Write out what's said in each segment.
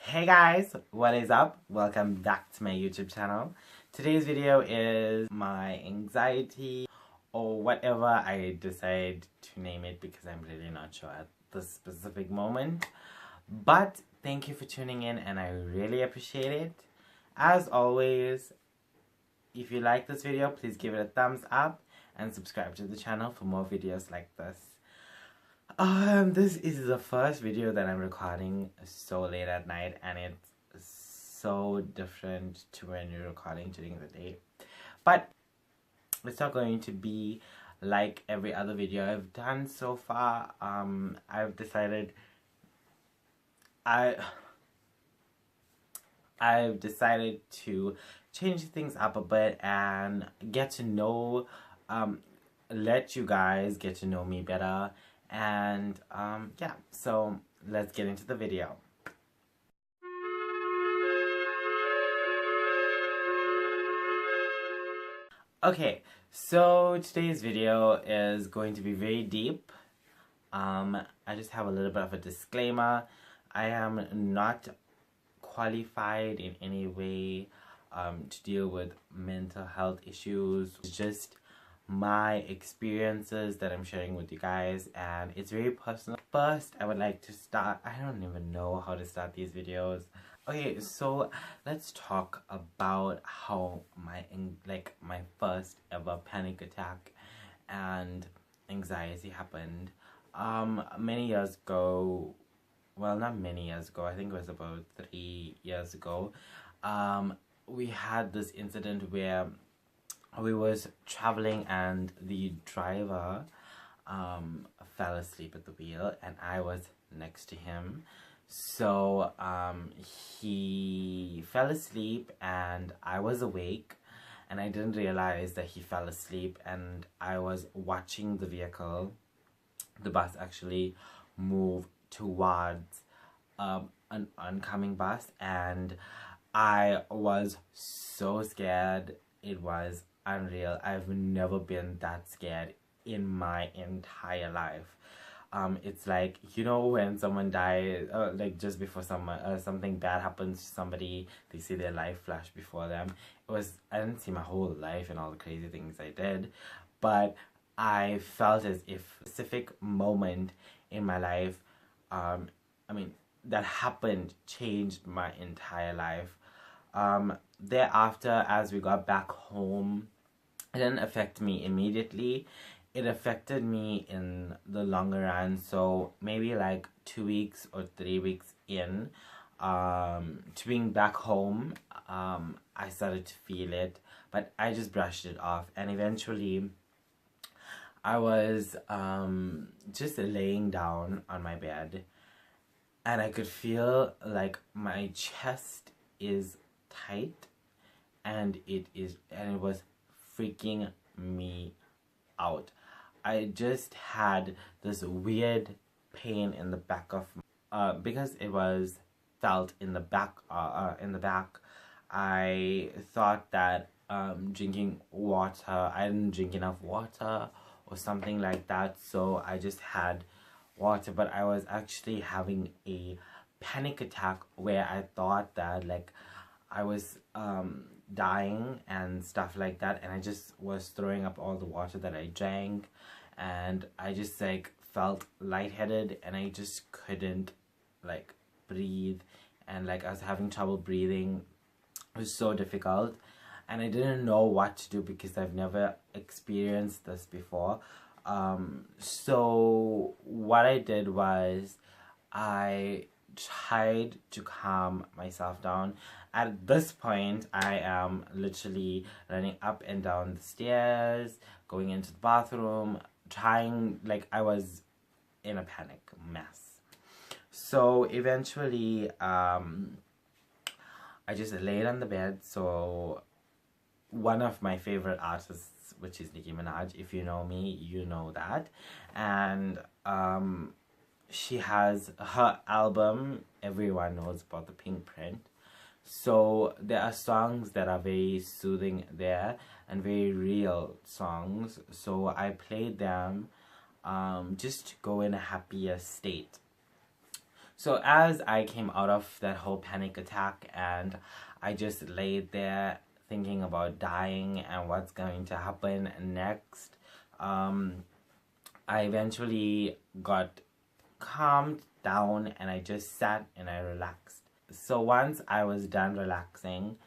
Hey guys, what is up? Welcome back to my YouTube channel. Today's video is my anxiety or whatever I decide to name it because I'm really not sure at this specific moment. But thank you for tuning in and I really appreciate it. As always, if you like this video, please give it a thumbs up and subscribe to the channel for more videos like this. This is the first video that I'm recording so late at night and it's so different to when you're recording during the day. But it's not going to be like every other video I've done so far. I've decided I've decided to change things up a bit and get to know, let you guys get to know me better. And yeah, so let's get into the video. Okay, so today's video is going to be very deep. I just have a little bit of a disclaimer. I am not qualified in any way to deal with mental health issues. It's just my experiences that I'm sharing with you guys and it's very personal. First, I would like to start, I don't even know how to start these videos. Okay, so let's talk about how my first ever panic attack and anxiety happened. Many years ago, well, not many years ago, I think it was about 3 years ago, we had this incident where we was traveling and the driver fell asleep at the wheel and I was next to him. So he fell asleep and I was awake and I didn't realize that he fell asleep, and I was watching the vehicle, the bus actually, move towards an oncoming bus, and I was so scared. It was unreal. I've never been that scared in my entire life. It's like, you know, when someone dies, like just before something bad happens to somebody, they see their life flash before them. I didn't see my whole life and all the crazy things I did, but I felt as if a specific moment in my life, that happened changed my entire life. Thereafter, as we got back home, it didn't affect me immediately. It affected me in the longer run. So maybe like 2 weeks or 3 weeks in to being back home, I started to feel it, but I just brushed it off. And eventually I was just laying down on my bed and I could feel like my chest is tight and it was freaking me out. I just had this weird pain in the back of because it was felt in the back. I thought that drinking water, I didn't drink enough water or something like that, so I just had water, but I was actually having a panic attack where I thought that like I was dying and stuff like that, and I just was throwing up all the water that I drank, and I just like felt lightheaded and I just couldn't like breathe, and like I was having trouble breathing. It was so difficult and I didn't know what to do because I've never experienced this before. So what I did was I tried to calm myself down. At this point, I am literally running up and down the stairs, going into the bathroom, trying, like I was in a panic mess. So eventually, I just laid on the bed. So one of my favorite artists, which is Nicki Minaj, if you know me, you know that. And she has her album, everyone knows about the Pink Print. So there are songs that are very soothing there and very real songs. So I played them just to go in a happier state. So as I came out of that whole panic attack and I just laid there thinking about dying and what's going to happen next, I eventually got calmed down and I just sat and I relaxed. So once I was done relaxing,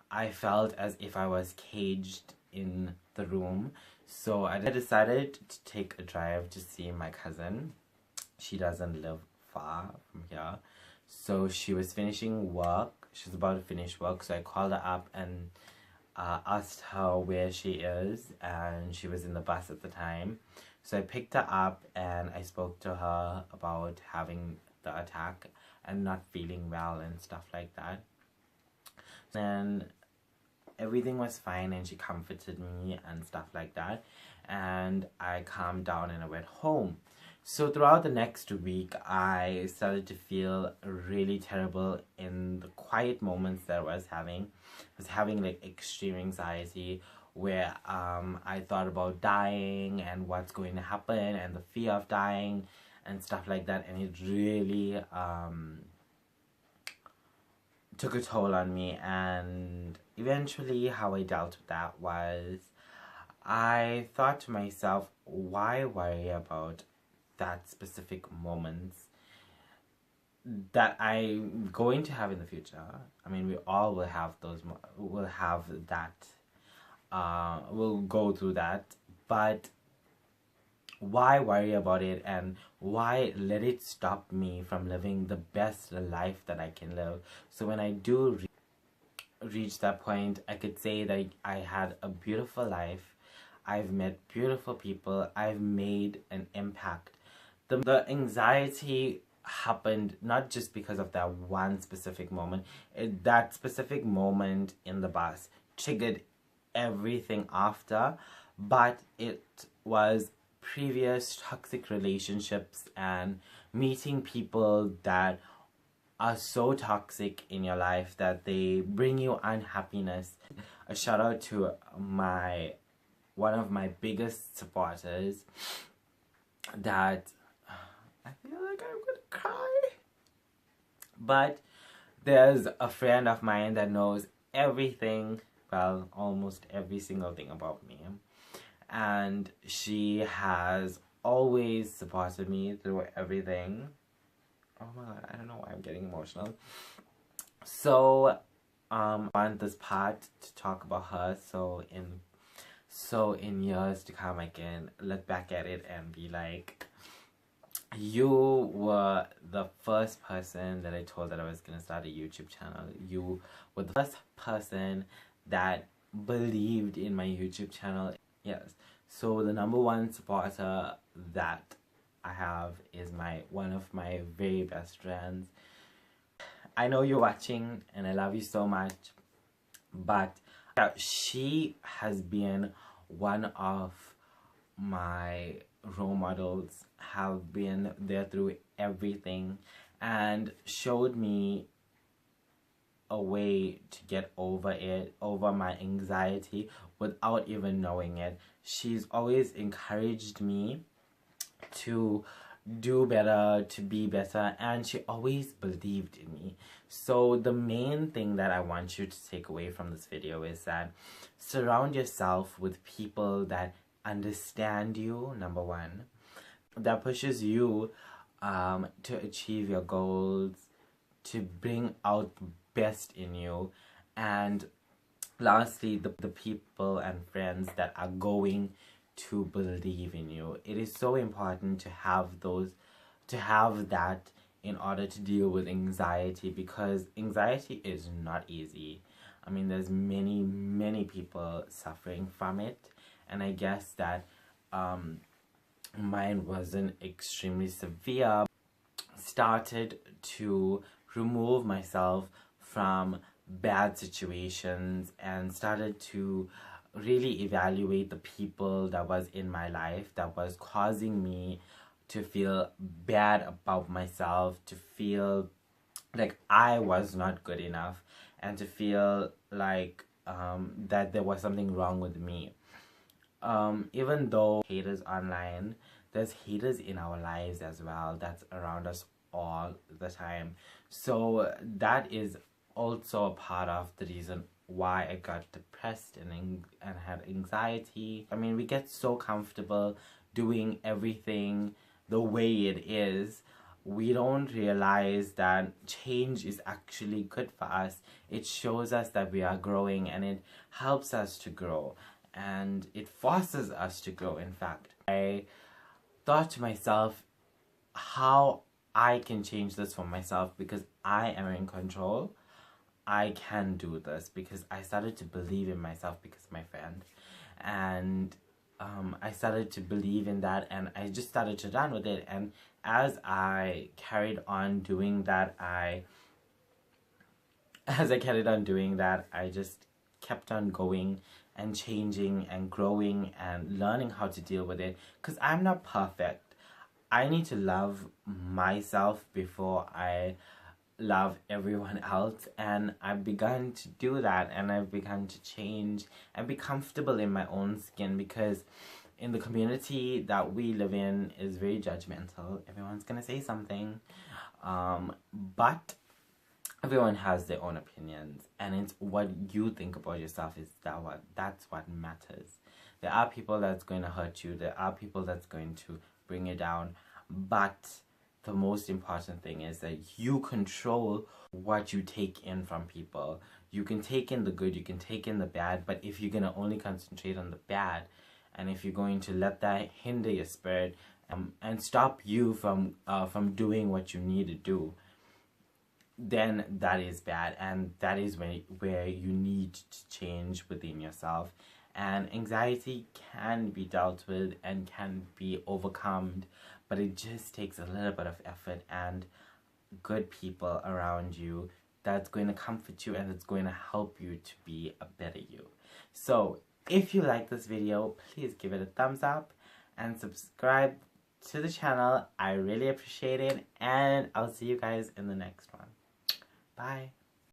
I felt as if I was caged in the room. So I decided to take a drive to see my cousin. She doesn't live far from here. So she was finishing work. She was about to finish work. So I called her up and asked her where she is. And she was in the bus at the time. So I picked her up and I spoke to her about having the attack and not feeling well and stuff like that. Then everything was fine and she comforted me and stuff like that. And I calmed down and I went home. So throughout the next week, I started to feel really terrible in the quiet moments that I was having. I was having like extreme anxiety where I thought about dying and what's going to happen and the fear of dying and stuff like that. And it really took a toll on me. And eventually how I dealt with that was I thought to myself, why worry about that specific moments that I'm going to have in the future? I mean, we all will have those, will have that, we'll go through that, but why worry about it and why let it stop me from living the best life that I can live? So when I do reach that point, I could say that I had a beautiful life. I've met beautiful people. I've made an impact. The anxiety happened not just because of that one specific moment. That specific moment in the bus triggered everything after, but it was previous toxic relationships and meeting people that are so toxic in your life that they bring you unhappiness. A shout out to one of my biggest supporters that I feel like I'm gonna cry. But there's a friend of mine that knows everything, well, almost every single thing about me. And she has always supported me through everything. Oh my god, I don't know why I'm getting emotional. So, I want this part to talk about her, so in years to come I can look back at it and be like, you were the first person that I told that I was gonna start a YouTube channel. You were the first person that believed in my YouTube channel. Yes. So the number one supporter that I have is one of my very best friends. I know you're watching and I love you so much, but she has been one of my role models, have been there through everything and showed me a way to get over it, over my anxiety without even knowing it. She's always encouraged me to do better, to be better, and she always believed in me. So the main thing that I want you to take away from this video is that surround yourself with people that understand you, number one, that pushes you to achieve your goals, to bring out the best in you, and lastly, the people and friends that are going to believe in you. It is so important to have that in order to deal with anxiety, because anxiety is not easy. I mean, there's many people suffering from it, and I guess that mine wasn't extremely severe. Started to remove myself from bad situations and started to really evaluate the people that was in my life that was causing me to feel bad about myself, to feel like I was not good enough, and to feel like that there was something wrong with me. Even though haters online, there's haters in our lives as well, that's around us all the time. So that is also a part of the reason why I got depressed and had anxiety. I mean, we get so comfortable doing everything the way it is, we don't realize that change is actually good for us. It shows us that we are growing, and it helps us to grow, and it forces us to grow. In fact, I thought to myself how I can change this for myself, because I am in control. I can do this, because I started to believe in myself because of my friend, and I started to believe in that, and I just started to run with it. And as I carried on doing that, I just kept on going and changing and growing and learning how to deal with it, because I'm not perfect. I need to love myself before I love everyone else, and I've begun to do that, and I've begun to change and be comfortable in my own skin, because in the community that we live in is very judgmental. Everyone's gonna say something, but everyone has their own opinions, and it's what you think about yourself that's what matters. There are people that's going to hurt you, there are people that's going to bring you down, but the most important thing is that you control what you take in from people. You can take in the good, you can take in the bad, but if you're going to only concentrate on the bad, and if you're going to let that hinder your spirit and stop you from doing what you need to do, then that is bad, and that is where you need to change within yourself. And anxiety can be dealt with and can be overcome, but it just takes a little bit of effort and good people around you that's going to comfort you and it's going to help you to be a better you. So if you like this video, please give it a thumbs up and subscribe to the channel. I really appreciate it, and I'll see you guys in the next one. Bye.